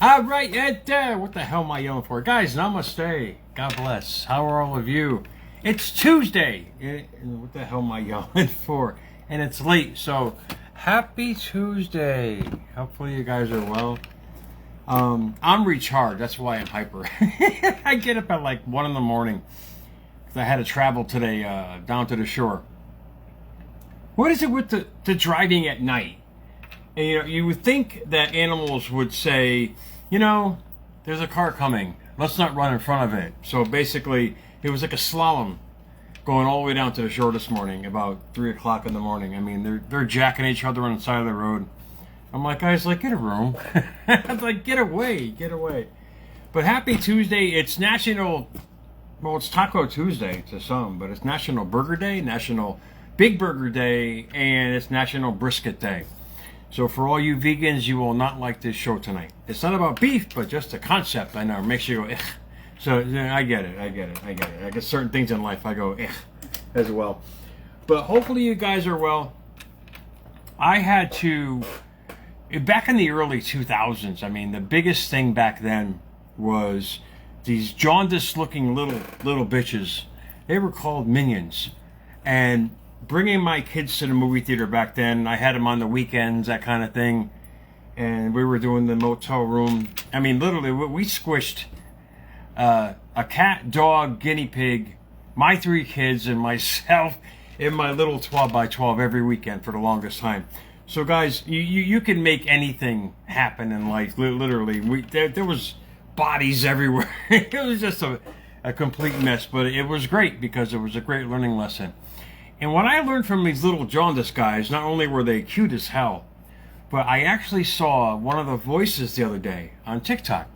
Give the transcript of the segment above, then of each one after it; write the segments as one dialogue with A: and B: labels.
A: All right, what the hell am I yelling for? Guys, namaste. God bless. How are all of you? It's Tuesday. What the hell am I yelling for? And it's late, so happy Tuesday. Hopefully you guys are well. I'm recharged. That's why I'm hyper. I get up at like 1 in the morning because I had to travel today down to the shore. What is it with the driving at night? And, you would think that animals would say, there's a car coming. Let's not run in front of it. So basically, it was like a slalom going all the way down to the shore this morning, about 3 o'clock in the morning. I mean, they're jacking each other on the side of the road. I'm like, guys, get a room. I'm like, get away. But happy Tuesday. It's it's Taco Tuesday to some, but it's National Burger Day, National Big Burger Day, and it's National Brisket Day. So for all you vegans, you will not like this show tonight. It's not about beef, but just the concept. I know, it makes you go, ugh. So I get it. I get certain things in life, I go, ugh, as well. But hopefully you guys are well. I had to, back in the early 2000s, I mean, the biggest thing back then was these jaundiced-looking little bitches. They were called Minions. And bringing my kids to the movie theater back then, I had them on the weekends, that kind of thing, and we were doing the motel room. I mean, literally, we squished a cat, dog, guinea pig, my 3 kids, and myself in my little 12x12 every weekend for the longest time. So, guys, you can make anything happen in life. Literally, there was bodies everywhere. It was just a complete mess, but it was great because it was a great learning lesson. And what I learned from these little jaundiced guys, not only were they cute as hell, but I actually saw one of the voices the other day on TikTok.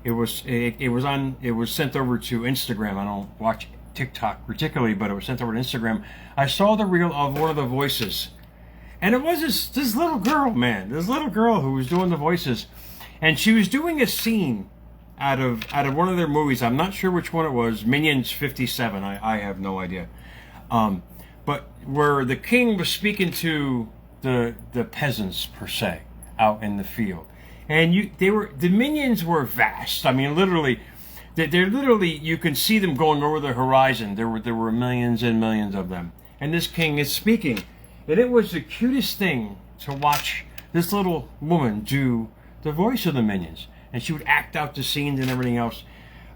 A: It was sent over to Instagram. I don't watch TikTok particularly, but it was sent over to Instagram. I saw the reel of one of the voices, and it was this little girl, man. This little girl who was doing the voices, and she was doing a scene out of one of their movies. I'm not sure which one it was. Minions 57. I have no idea. But where the king was speaking to the peasants per se out in the field, and the minions were vast. I mean, literally, they're literally, you can see them going over the horizon. There were millions and millions of them, and this king is speaking, and it was the cutest thing to watch this little woman do the voice of the minions, and she would act out the scenes and everything else.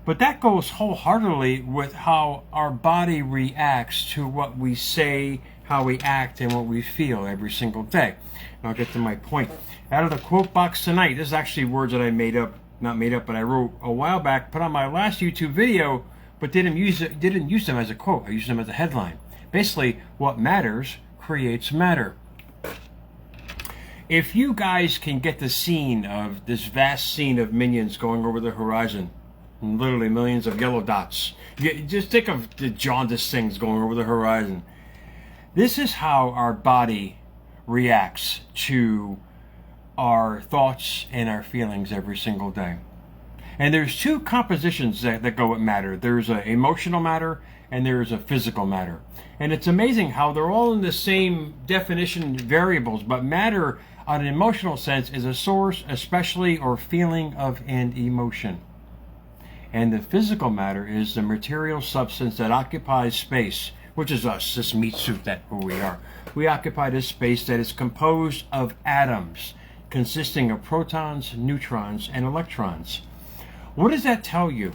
A: But that goes wholeheartedly with how our body reacts to what we say, how we act, and what we feel every single day. And I'll get to my point. Out of the quote box tonight, this is actually words that I not made up, but I wrote a while back, put on my last YouTube video, but didn't use them as a quote. I used them as a headline. Basically, what matters creates matter. If you guys can get the scene of this vast scene of minions going over the horizon, literally millions of yellow dots. Just think of the jaundiced things going over the horizon. This is how our body reacts to our thoughts and our feelings every single day. And there's 2 compositions that go with matter. There's an emotional matter and there's a physical matter. And it's amazing how they're all in the same definition variables, but matter on an emotional sense is a source, especially or feeling of an emotion. And the physical matter is the material substance that occupies space, which is us, this meat suit that who we are. We occupy this space that is composed of atoms, consisting of protons, neutrons, and electrons. What does that tell you?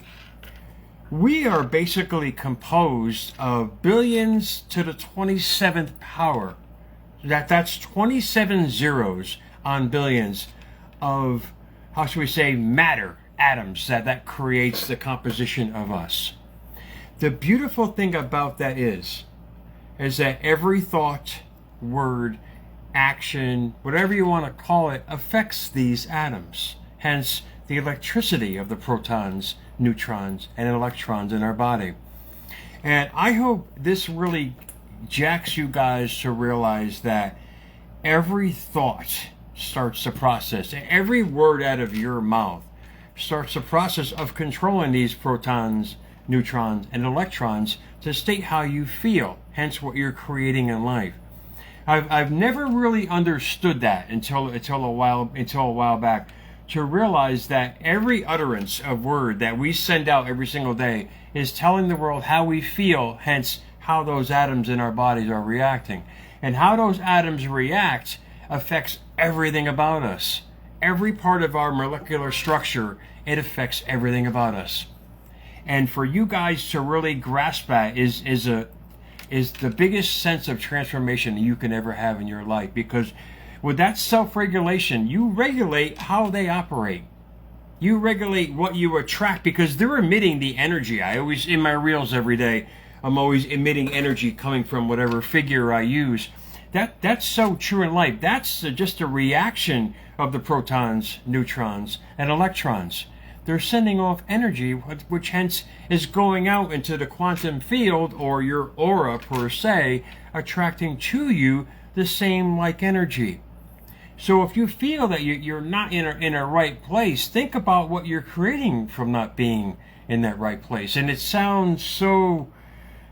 A: We are basically composed of billions to the 27th power. That's 27 zeros on billions of, how should we say, matter. Atoms that creates the composition of us. The beautiful thing about that is that every thought, word, action, whatever you want to call it, affects these atoms. Hence, the electricity of the protons, neutrons, and electrons in our body. And I hope this really jacks you guys to realize that every thought starts the process. Every word out of your mouth starts the process of controlling these protons, neutrons, and electrons to state how you feel, hence what you're creating in life. I've never really understood that until a while back, to realize that every utterance of word that we send out every single day is telling the world how we feel, hence how those atoms in our bodies are reacting. And how those atoms react affects everything about us. Every part of our molecular structure, it affects everything about us. And for you guys to really grasp that is the biggest sense of transformation you can ever have in your life. Because with that self-regulation, you regulate how they operate. You regulate what you attract because they're emitting the energy. I always, in my reels every day, I'm always emitting energy coming from whatever figure I use. That's so true in life. That's just a reaction of the protons, neutrons, and electrons. They're sending off energy, which hence is going out into the quantum field, or your aura per se, attracting to you the same like energy. So if you feel that you're not in a right place, think about what you're creating from not being in that right place. And it sounds so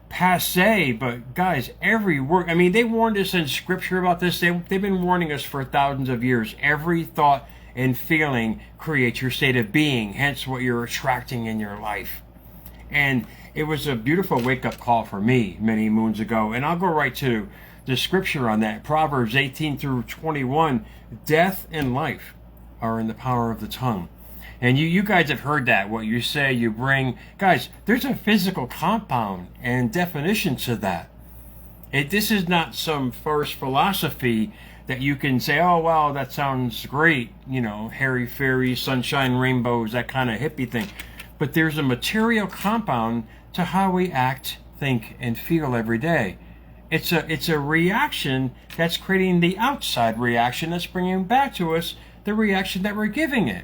A: passe, but guys, every word, I mean, they warned us in scripture about this. They've been warning us for thousands of years. Every thought and feeling creates your state of being, hence what you're attracting in your life. And it was a beautiful wake-up call for me many moons ago. And I'll go right to the scripture on that. Proverbs 18 through 21, death and life are in the power of the tongue. And you guys have heard that. What you say, you bring. Guys, there's a physical compound and definition to that. This is not some first philosophy that you can say, oh, wow, that sounds great. You know, hairy fairy, sunshine, rainbows, that kind of hippie thing. But there's a material compound to how we act, think, and feel every day. It's a reaction that's creating the outside reaction that's bringing back to us the reaction that we're giving it.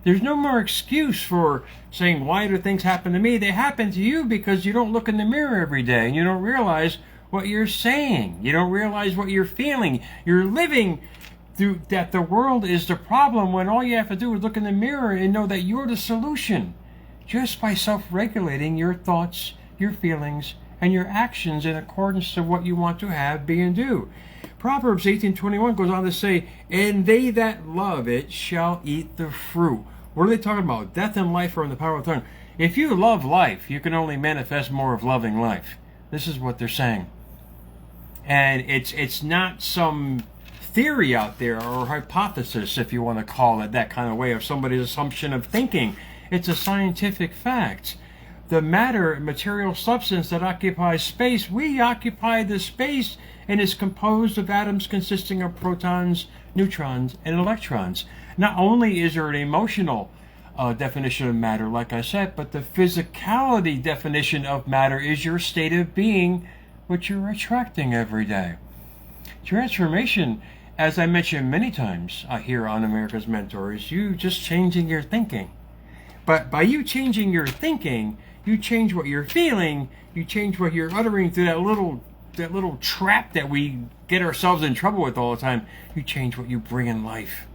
A: There's no more excuse for saying, why do things happen to me? They happen to you because you don't look in the mirror every day and you don't realize what you're saying. You don't realize what you're feeling. You're living through that the world is the problem when all you have to do is look in the mirror and know that you're the solution. Just by self-regulating your thoughts, your feelings, and your actions in accordance to what you want to have, be, and do. Proverbs 18:21 goes on to say, and they that love it shall eat the fruit. What are they talking about? Death and life are in the power of the tongue. If you love life, you can only manifest more of loving life. This is what they're saying. And it's not some theory out there or hypothesis, if you want to call it that kind of way, of somebody's assumption of thinking. It's a scientific fact. The matter, material substance that occupies space, we occupy the space, and is composed of atoms consisting of protons, neutrons, and electrons. Not only is there an emotional definition of matter, like I said, but the physicality definition of matter is your state of being, which you're attracting every day. Transformation, as I mentioned many times here on America's Mentor, is you just changing your thinking. But by you changing your thinking, you change what you're feeling, you change what you're uttering through that little trap that we get ourselves in trouble with all the time. You change what you bring in life.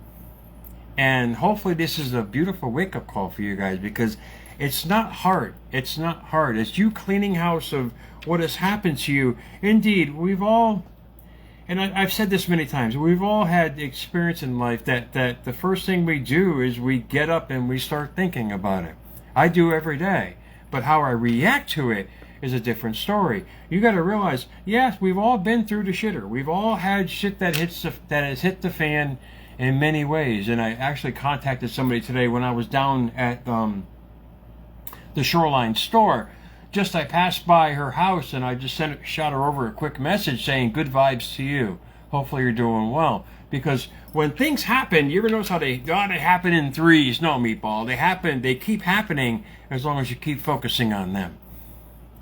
A: And hopefully this is a beautiful wake-up call for you guys, because it's not hard. It's not hard. It's you cleaning house of what has happened to you. Indeed, we've all, and I've said this many times, we've all had experience in life that the first thing we do is we get up and we start thinking about it. I do every day. But how I react to it is a different story. You got to realize, yes, we've all been through the shitter. We've all had shit that has hit the fan in many ways. And I actually contacted somebody today when I was down at the Shoreline store. Just I passed by her house and I just shot her over a quick message saying, good vibes to you. Hopefully you're doing well. Because when things happen, you ever notice how they happen in threes? No, meatball. They keep happening as long as you keep focusing on them.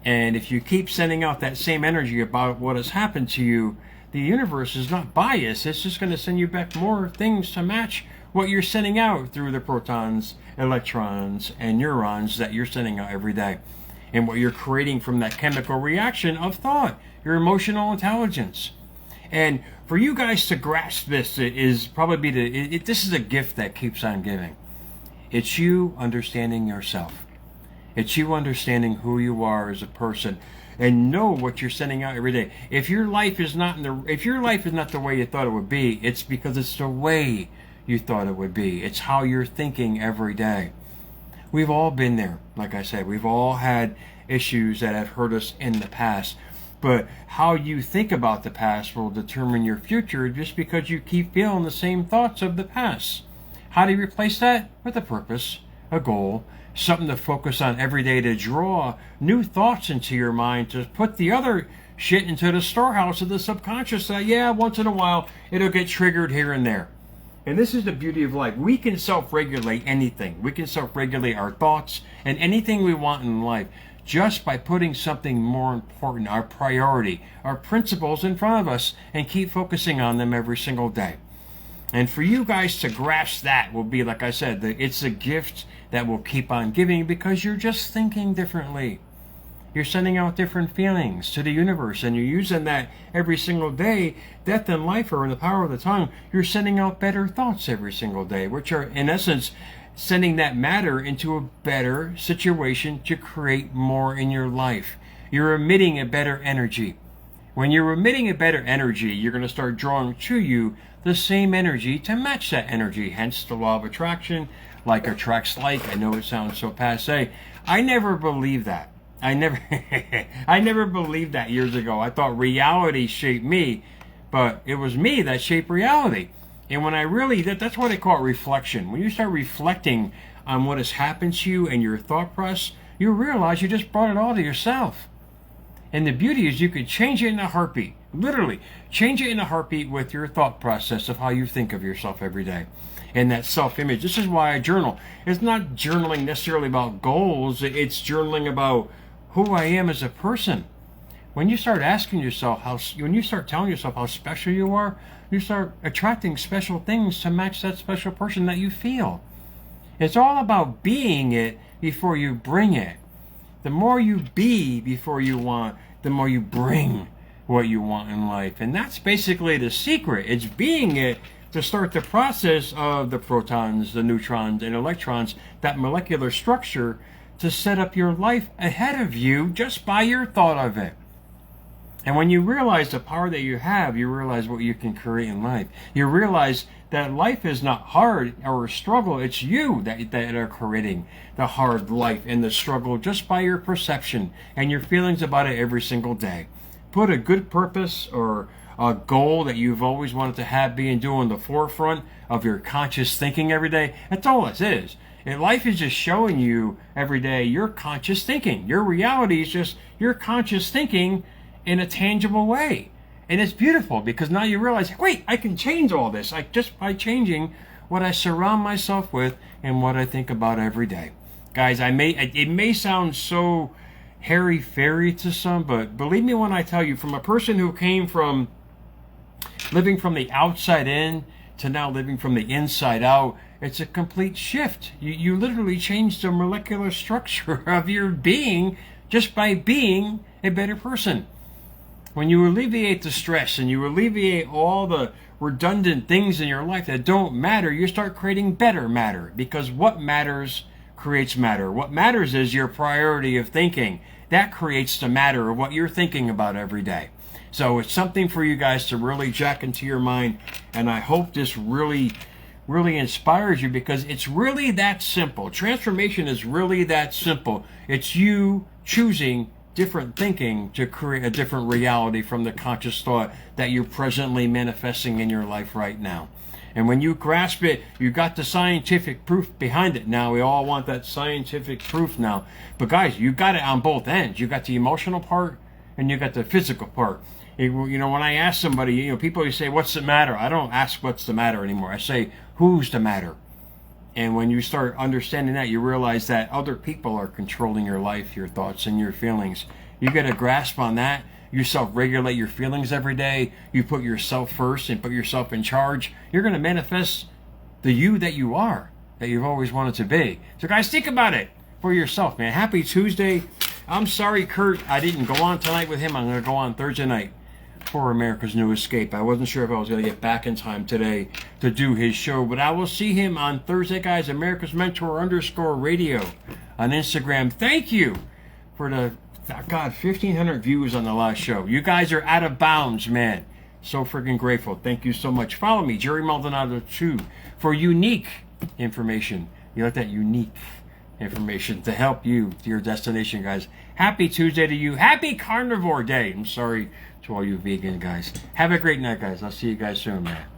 A: And if you keep sending out that same energy about what has happened to you, the universe is not biased. It's just going to send you back more things to match what you're sending out through the protons, electrons, and neurons that you're sending out every day. And what you're creating from that chemical reaction of thought, your emotional intelligence. And for you guys to grasp this is probably this is a gift that keeps on giving. It's you understanding yourself. It's you understanding who you are as a person, and know what you're sending out every day. If your life is not the way you thought it would be, it's because it's the way you thought it would be. It's how you're thinking every day. We've all been there. Like I said, we've all had issues that have hurt us in the past. But how you think about the past will determine your future, just because you keep feeling the same thoughts of the past. How do you replace that? With a purpose, a goal, something to focus on every day, to draw new thoughts into your mind, to put the other shit into the storehouse of the subconscious that, yeah, once in a while it'll get triggered here and there. And this is the beauty of life. We can self-regulate anything. We can self-regulate our thoughts and anything we want in life just by putting something more important, our priority, our principles in front of us, and keep focusing on them every single day. And for you guys to grasp that will be, like I said, it's a gift that will keep on giving, because you're just thinking differently. You're sending out different feelings to the universe, and you're using that every single day. Death and life are in the power of the tongue. You're sending out better thoughts every single day, which are, in essence, sending that matter into a better situation to create more in your life. You're emitting a better energy. When you're emitting a better energy, you're going to start drawing to you the same energy to match that energy. Hence the law of attraction. Like attracts like. I know it sounds so passé. I never believed that. I never believed that years ago. I thought reality shaped me, but it was me that shaped reality. And when I really, that's why they call it reflection. When you start reflecting on what has happened to you and your thought process, you realize you just brought it all to yourself. And the beauty is you could change it in a heartbeat. Literally, change it in a heartbeat with your thought process of how you think of yourself every day. And that self-image. This is why I journal. It's not journaling necessarily about goals. It's journaling about who I am as a person. When you start asking yourself when you start telling yourself how special you are, you start attracting special things to match that special person that you feel. It's all about being it before you bring it. The more you be before you want, the more you bring what you want in life. And that's basically the secret. It's being it to start the process of the protons, the neutrons, and electrons, that molecular structure, to set up your life ahead of you just by your thought of it. And when you realize the power that you have, you realize what you can create in life. You realize that life is not hard or a struggle. It's you that are creating the hard life and the struggle just by your perception and your feelings about it every single day. Put a good purpose or a goal that you've always wanted to have be and do in the forefront of your conscious thinking every day. That's all it is. And life is just showing you every day your conscious thinking. Your reality is just your conscious thinking in a tangible way. And it's beautiful, because now you realize, wait, I can change all this just by changing what I surround myself with and what I think about every day. Guys, it may sound so hairy-fairy to some, but believe me when I tell you, from a person who came from living from the outside in to now living from the inside out, it's a complete shift. You literally change the molecular structure of your being just by being a better person. When you alleviate the stress and you alleviate all the redundant things in your life that don't matter, you start creating better matter, because what matters creates matter. What matters is your priority of thinking. That creates the matter of what you're thinking about every day. So it's something for you guys to really jack into your mind, and I hope this really inspires you, because it's really that simple. Transformation is really that simple. It's you choosing different thinking to create a different reality from the conscious thought that you're presently manifesting in your life right now. And when you grasp it, you got the scientific proof behind it now. We all want that scientific proof now. But guys, you got it on both ends. You got the emotional part and you got the physical part. You know, when I ask somebody, people say, what's the matter? I don't ask what's the matter anymore. I say, who's the matter? And when you start understanding that, you realize that other people are controlling your life, your thoughts, and your feelings. You get a grasp on that. You self-regulate your feelings every day. You put yourself first and put yourself in charge. You're going to manifest the you that you are, that you've always wanted to be. So guys, think about it for yourself, man. Happy Tuesday. I'm sorry, Kurt, I didn't go on tonight with him. I'm going to go on Thursday night for America's New Escape. I wasn't sure if I was going to get back in time today to do his show, but I will see him on Thursday, guys. America's Mentor _radio on Instagram. Thank you for the, God, 1,500 views on the last show. You guys are out of bounds, man. So freaking grateful. Thank you so much. Follow me, Jerry Maldonado 2, for unique information. You like that unique information to help you to your destination, guys. Happy Tuesday to you. Happy Carnivore Day. I'm sorry to all you vegan guys. Have a great night, guys. I'll see you guys soon, man.